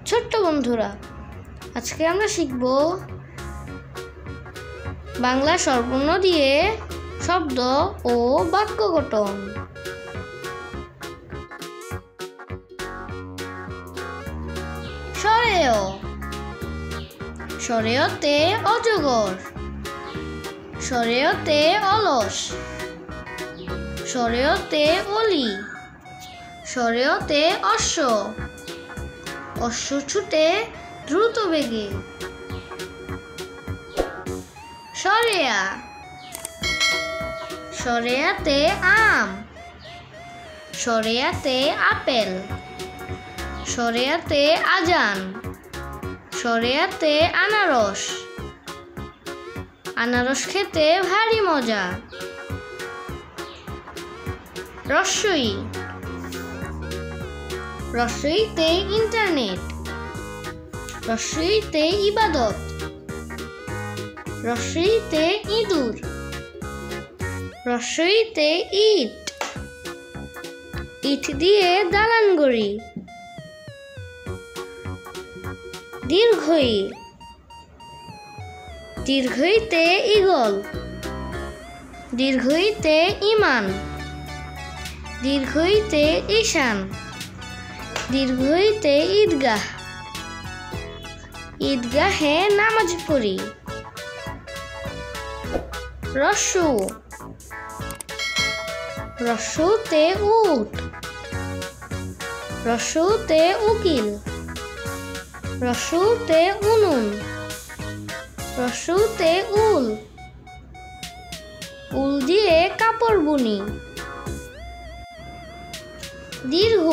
ছোট্ট বন্ধুরা, আজকে আমরা শিখব বাংলা স্বরবর্ণ দিয়ে শব্দ ও বাক্য গঠন। সরেয়, সরেয়তে অজগর, সরেয়তে অলস, সরেয়তে অলি, সরেয়তে অশ্ব, অশ্ব ছুটে দ্রুত বেগে। সরেয়া, সরেয়াতে আম, সরেয়াতে আপেল, সরেয়াতে আজান, সরেয়াতে আনারস, আনারস খেতে ভারী মজা। রস্বই, রস্বইতে ইন্টারনেট, রস্বইতে ইবাদত, রস্বইতে ইঁদুর, রস্বইতে ইট, ইট দিয়ে দালান গড়ি। দীর্ঘই, দীর্ঘইতে ঈগল, দীর্ঘইতে ঈমান, দীর্ঘইতে ঈশান, দীর্ঘইতে ঈদগাহ, ঈদগাহে নামাজ পড়ি। রস্যু, রস্যুতে উট, রস্যুতে উকিল, রস্যুতে উনুন, রস্যুতে উল, উল দিয়ে কাপড় বুনি। দীর্ঘ,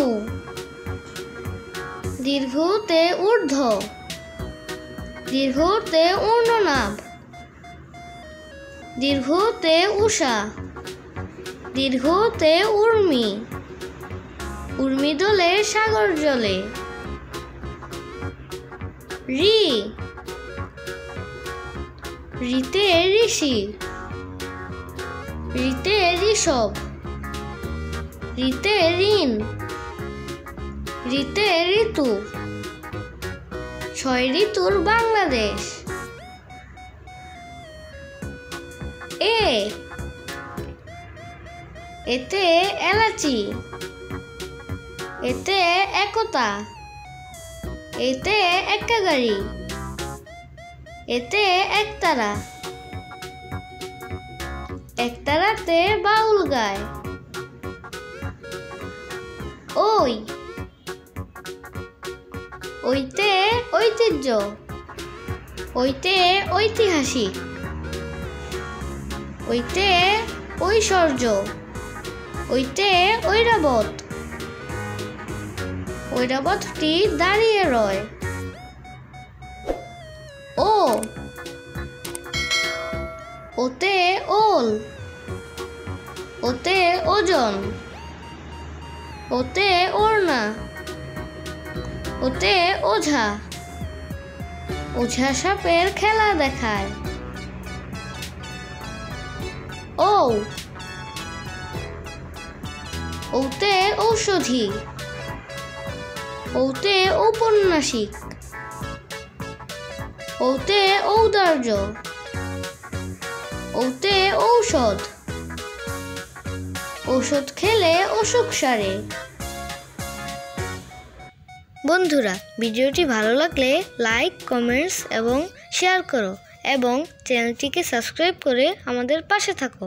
দীর্ঘতে ঊর্ধ্ব, দীর্ঘতে ঊর্ধ্বনাভ, দীর্ঘতে উষা, দীর্ঘতে উর্মি, উর্মি দোলে সাগর জলে। রি, রিতে ঋষি, রিতে ঋষভ, রিতে ঋণ, রিতে ঋতু, 6 ঋতুর বাংলাদেশ। এ, এতে এলাচি, এতে একতা, এতে একাগাড়ি, এতে একতারা, একতারাতে বাউল গায়। ওই, ওইতে ঐতিহ্য, ওইতে ঐতিহাসিক, ওইতে ঐশ্বর্য, ওইতে ঐরাবত, ঐরাবতটি দাঁড়িয়ে রয়। ও, ওতে ওল, ওতে ওজন, ওতে ওড়না, ওতে ওঝা, ওঝা সাপের খেলা দেখায়। ও, ওতে ঔষধি, ওতে ঔপন্যাসিক, ওতে ঔদার্য, ওতে ঔষধ, ঔষধ খেলে অসুখ সারে। বন্ধুরা, ভিডিওটি ভালো লাগলে লাইক, কমেন্টস এবং শেয়ার করো এবং চ্যানেলটিকে সাবস্ক্রাইব করে আমাদের পাশে থাকো।